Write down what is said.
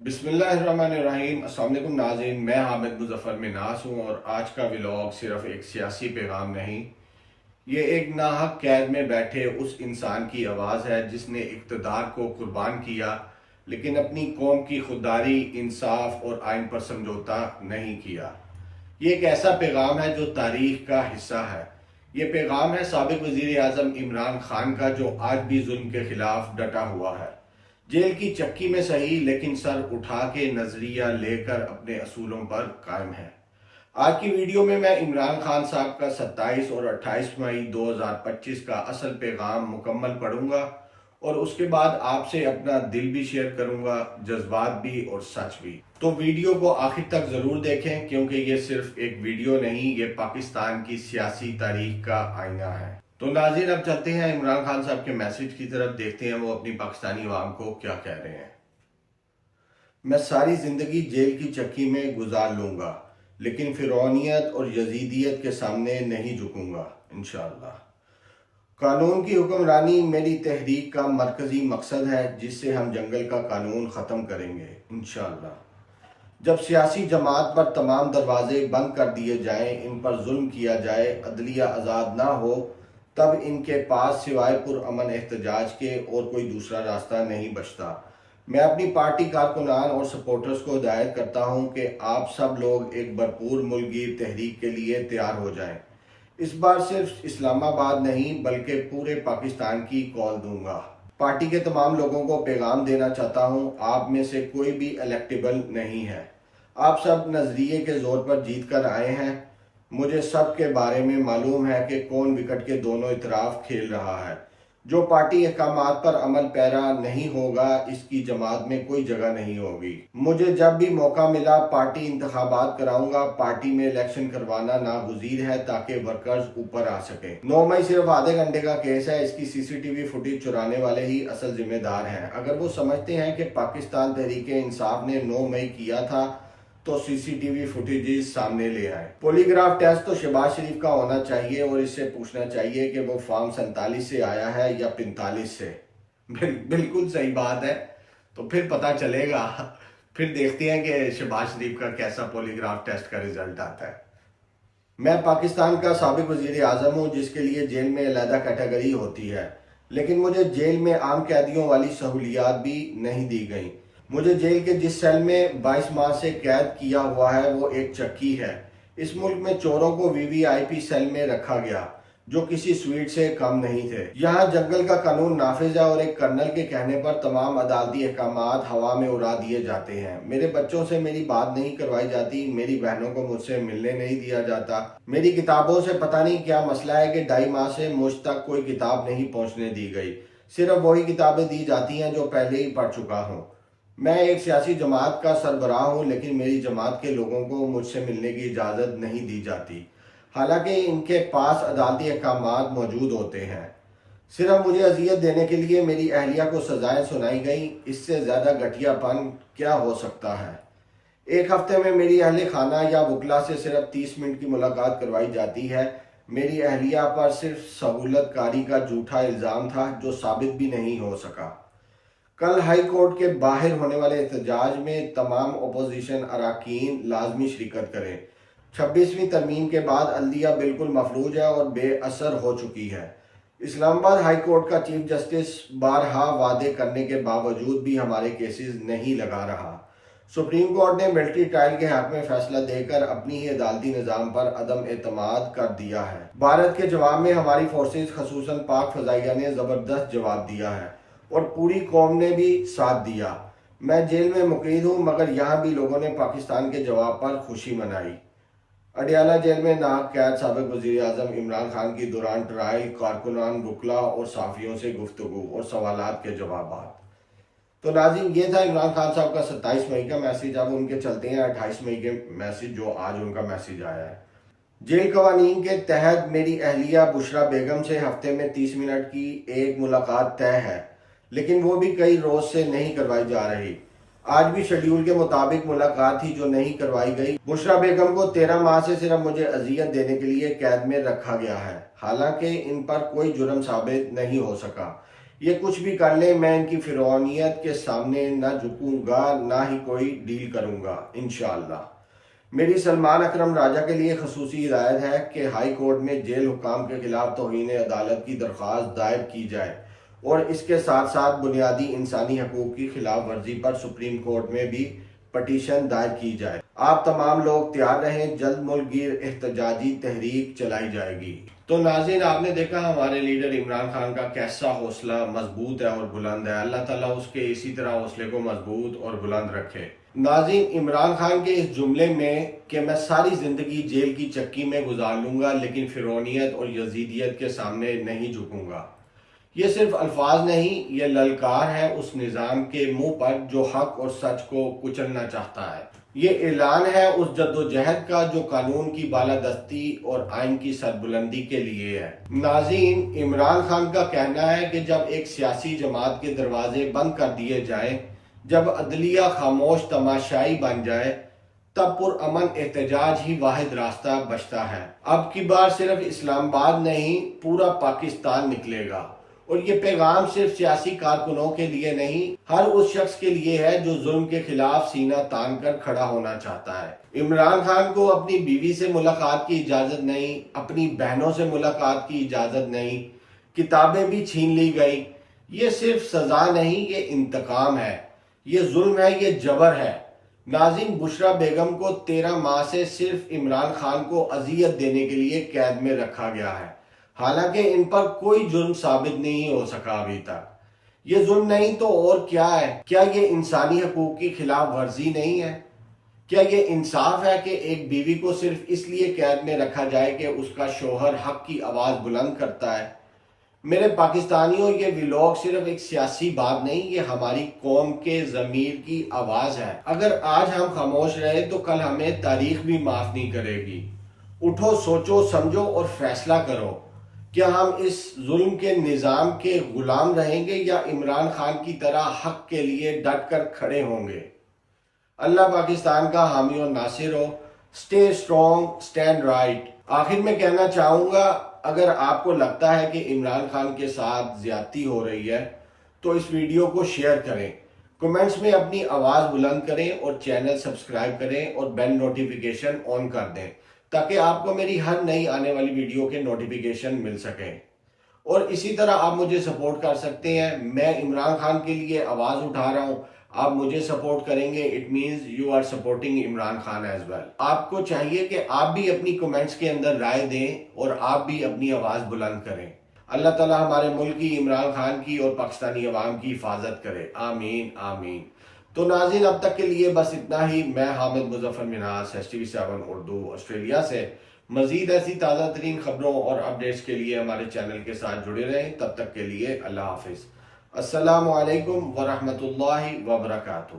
बिस्मिल्लाहिर्रहमानिर्रहीम। अस्सलाम वालेकुम नाज़रीन, मैं हामिद मुज़फ़्फ़र मिनास हूँ और आज का व्लॉग सिर्फ एक सियासी पैगाम नहीं, ये एक नाहक कैद में बैठे उस इंसान की आवाज़ है जिसने इक़्तिदार को कुर्बान किया लेकिन अपनी कौम की खुददारी, इंसाफ और आइन पर समझौता नहीं किया। ये एक ऐसा पैगाम है जो तारीख का हिस्सा है। ये पैगाम है साबिक़ वज़ीर आज़म इमरान खान का, जो आज भी जुल्म के खिलाफ डटा हुआ है। जेल की चक्की में सही लेकिन सर उठा के नजरिया लेकर अपने असूलों पर कायम है। आज की वीडियो में मैं इमरान खान साहब का 27 और 28 मई 2025 का असल पैगाम मुकम्मल पढ़ूंगा और उसके बाद आपसे अपना दिल भी शेयर करूंगा, जज्बात भी और सच भी। तो वीडियो को आखिर तक जरूर देखें क्योंकि ये सिर्फ एक वीडियो नहीं, ये पाकिस्तान की सियासी तारीख का आईना है। तो नाज़रीन, अब चलते हैं इमरान खान साहब के मैसेज की तरफ, देखते हैं वो अपनी पाकिस्तानी अवाम को क्या कह रहे हैं। मैं सारी जिंदगी जेल की चक्की में गुजार लूंगा लेकिन फिरौनियत और यजीदियत के सामने नहीं झुकूंगा इंशाअल्लाह। कानून की हुक्मरानी मेरी तहरीक का मरकजी मकसद है जिससे हम जंगल का कानून ख़त्म करेंगे इंशाअल्लाह। जब सियासी जमात पर तमाम दरवाजे बंद कर दिए जाएं, इन पर जुल्म किया जाए, अदलिया आज़ाद ना हो, तब इनके पास सिवाय पुरअमन एहतजाज के और कोई दूसरा रास्ता नहीं बचता। मैं अपनी पार्टी कारकुनान और सपोर्टर्स को हिदायत करता हूं कि आप सब लोग एक भरपूर मुल्कगीर तहरीक के लिए तैयार हो जाएं। इस बार सिर्फ इस्लामाबाद नहीं बल्कि पूरे पाकिस्तान की कॉल दूंगा। पार्टी के तमाम लोगों को पैगाम देना चाहता हूं, आप में से कोई भी इलेक्टेबल नहीं है। आप सब नजरिए के जोर पर जीत कर आए हैं। मुझे सब के बारे में मालूम है कि कौन विकेट के दोनों इतराफ खेल रहा है। जो पार्टी अहकामात पर अमल पैरा नहीं होगा, इसकी जमात में कोई जगह नहीं होगी। मुझे जब भी मौका मिला पार्टी इंतखाबात कराऊंगा। पार्टी में इलेक्शन करवाना नागुज़ीर है ताकि वर्कर्स ऊपर आ सके। 9 मई सिर्फ आधे घंटे का केस है, इसकी सीसीटीवी फुटेज चुराने वाले ही असल जिम्मेदार हैं। अगर वो समझते हैं कि पाकिस्तान तहरीक इंसाफ ने 9 मई किया था तो सीसीटीवी फुटेजेस सामने ले आए। पॉलीग्राफ टेस्ट तो शहबाज शरीफ का होना चाहिए और इससे पूछना चाहिए कि वो फॉर्म 47 से आया है या 45 से। बिल्कुल सही बात है। तो फिर पता चलेगा, फिर देखते हैं कि शहबाज शरीफ का कैसा पॉलीग्राफ टेस्ट का रिजल्ट आता है। मैं पाकिस्तान का साबिक वजीर आजम हूँ जिसके लिए जेल में अलहदा कैटेगरी होती है, लेकिन मुझे जेल में आम कैदियों वाली सहूलियात भी नहीं दी गई। मुझे जेल के जिस सेल में 22 माह से कैद किया हुआ है वो एक चक्की है। इस मुल्क में चोरों को वीवीआईपी सेल में रखा गया जो किसी स्वीट से कम नहीं थे। यहाँ जंगल का कानून नाफिज है और एक कर्नल के कहने पर तमाम अदालती अहकामात हवा में उड़ा दिए जाते हैं। मेरे बच्चों से मेरी बात नहीं करवाई जाती, मेरी बहनों को मुझसे मिलने नहीं दिया जाता। मेरी किताबों से पता नहीं क्या मसला है कि 2.5 माह से मुझ तक कोई किताब नहीं पहुँचने दी गई। सिर्फ वही किताबें दी जाती हैं जो पहले ही पढ़ चुका हूँ। मैं एक सियासी जमात का सरबराह हूँ लेकिन मेरी जमात के लोगों को मुझसे मिलने की इजाज़त नहीं दी जाती, हालांकि इनके पास अदालती अहकामात मौजूद होते हैं। सिर्फ मुझे अजियत देने के लिए मेरी अहलिया को सजाएं सुनाई गई। इससे ज़्यादा घटियापन क्या हो सकता है। एक हफ्ते में मेरी अहले खाना या वकला से सिर्फ 30 मिनट की मुलाकात करवाई जाती है। मेरी अहलिया पर सिर्फ सहूलत कारी का झूठा इल्ज़ाम था जो साबित भी नहीं हो सका। कल हाई कोर्ट के बाहर होने वाले एहतजाज में तमाम अपोजिशन अरकान लाजमी शिरकत करें। 26वीं तरमीम के बाद अदलिया बिल्कुल मफलूज है और बेअसर हो चुकी है। इस्लामाबाद हाई कोर्ट का चीफ जस्टिस बारहा वादे करने के बावजूद भी हमारे केसेस नहीं लगा रहा। सुप्रीम कोर्ट ने मिलिट्री ट्रायल के हक में फैसला देकर अपनी ही अदालती निज़ाम पर अदम एतमाद कर दिया है। भारत के जवाब में हमारी फोर्सेज खसूसन पाक फजाइया ने ज़बरदस्त जवाब दिया है और पूरी कौम ने भी साथ दिया। मैं जेल में मुक़ीद हूँ मगर यहाँ भी लोगों ने पाकिस्तान के जवाब पर खुशी मनाई। अडियाला जेल में नाहक कैद साबिक वज़ीर आज़म इमरान खान की दौरान ट्रायल, कारकुनान, वकला और साफियों से गुफ्तगू और सवालात के जवाब। तो नाज़रीन, ये था इमरान खान साहब का 27 मई का मैसेज। अब उनके चलते हैं 28 मई के मैसेज, जो आज उनका मैसेज आया है। जेल कवानीन के तहत मेरी अहलिया बुशरा बेगम से हफ्ते में 30 मिनट की एक मुलाकात तय है, लेकिन वो भी कई रोज से नहीं करवाई जा रही। आज भी शेड्यूल के मुताबिक मुलाकात थी जो नहीं करवाई गई। बुशरा बेगम को 13 माह से सिर्फ मुझे अजियत देने के लिए कैद में रखा गया है, हालांकि इन पर कोई जुर्म साबित नहीं हो सका। یہ کچھ بھی کر لیں میں ان کی فرعونیت کے سامنے نہ جھکوں گا، نہ ہی کوئی ڈیل کروں گا انشاءاللہ۔ میری سلمان اکرم راجہ کے لیے خصوصی ہدایت ہے کہ ہائی کورٹ میں جیل حکام کے خلاف توہین عدالت کی درخواست دائر کی جائے اور اس کے ساتھ ساتھ بنیادی انسانی حقوق کی خلاف ورزی پر سپریم کورٹ میں بھی پٹیشن دائر کی جائے۔ آپ تمام لوگ تیار رہیں، جلد ملک گیر احتجاجی تحریک چلائی جائے گی۔ تو ناظرین، آپ نے دیکھا ہمارے لیڈر عمران خان کا کیسا حوصلہ مضبوط ہے اور بلند ہے۔ اللہ تعالیٰ اس کے اسی طرح حوصلے کو مضبوط اور بلند رکھے۔ ناظرین، عمران خان کے اس جملے میں کہ میں ساری زندگی جیل کی چکی میں گزار لوں گا لیکن فرعونیت اور یزیدیت کے سامنے نہیں جھکوں گا، یہ صرف الفاظ نہیں، یہ للکار ہے اس نظام کے منہ پر جو حق اور سچ کو کچلنا چاہتا ہے۔ یہ اعلان ہے اس جدوجہد کا جو قانون کی بالادستی اور آئین کی سربلندی کے لیے ہے۔ ناظرین، عمران خان کا کہنا ہے کہ جب ایک سیاسی جماعت کے دروازے بند کر دیے جائیں، جب عدلیہ خاموش تماشائی بن جائے، تب پرامن احتجاج ہی واحد راستہ بچتا ہے۔ اب کی بار صرف اسلام آباد نہیں، پورا پاکستان نکلے گا، اور یہ پیغام صرف سیاسی کارکنوں کے لیے نہیں، ہر اس شخص کے لیے ہے جو ظلم کے خلاف سینہ تان کر کھڑا ہونا چاہتا ہے۔ عمران خان کو اپنی بیوی سے ملاقات کی اجازت نہیں، اپنی بہنوں سے ملاقات کی اجازت نہیں، کتابیں بھی چھین لی گئی۔ یہ صرف سزا نہیں، یہ انتقام ہے، یہ ظلم ہے، یہ جبر ہے۔ ناظرین، بشرا بیگم کو 13 ماہ سے صرف عمران خان کو اذیت دینے کے لیے قید میں رکھا گیا ہے، حالانکہ ان پر کوئی جرم ثابت نہیں ہو سکا ابھی تک۔ یہ ظلم نہیں تو اور کیا ہے؟ کیا یہ انسانی حقوق کی خلاف ورزی نہیں ہے؟ کیا یہ انصاف ہے کہ ایک بیوی کو صرف اس لیے قید میں رکھا جائے کہ اس کا شوہر حق کی آواز بلند کرتا ہے؟ میرے پاکستانیوں، یہ ویلاگ صرف ایک سیاسی بات نہیں، یہ ہماری قوم کے ضمیر کی آواز ہے۔ اگر آج ہم خاموش رہے تو کل ہمیں تاریخ بھی معاف نہیں کرے گی۔ اٹھو، سوچو، سمجھو اور فیصلہ کرو۔ کیا ہم اس ظلم کے نظام کے غلام رہیں گے یا عمران خان کی طرح حق کے لیے ڈٹ کر کھڑے ہوں گے؟ اللہ پاکستان کا حامی اور ناصر ہو۔ Stay strong, stand right. آخر میں کہنا چاہوں گا، اگر آپ کو لگتا ہے کہ عمران خان کے ساتھ زیادتی ہو رہی ہے تو اس ویڈیو کو شیئر کریں، کمنٹس میں اپنی آواز بلند کریں اور چینل سبسکرائب کریں اور بیل نوٹیفیکیشن آن کر دیں تاکہ آپ کو میری ہر نئی آنے والی ویڈیو کے نوٹیفیکیشن مل سکیں۔ اور اسی طرح آپ مجھے سپورٹ کر سکتے ہیں۔ میں عمران خان کے لیے آواز اٹھا رہا ہوں، آپ مجھے سپورٹ کریں گے، it means you are supporting Imran Khan as well. آپ کو چاہیے کہ آپ بھی اپنی کمنٹس کے اندر رائے دیں اور آپ بھی اپنی آواز بلند کریں۔ اللہ تعالیٰ ہمارے ملک کی، عمران خان کی اور پاکستانی عوام کی حفاظت کرے، آمین آمین۔ تو ناظرین، اب تک کے لیے بس اتنا ہی۔ میں حامد مظفر منہاس، STV7 اردو آسٹریلیا سے۔ مزید ایسی تازہ ترین خبروں اور اپڈیٹس کے لیے ہمارے چینل کے ساتھ جڑے رہیں۔ تب تک کے لیے اللہ حافظ۔ السلام علیکم ورحمۃ اللہ وبرکاتہ۔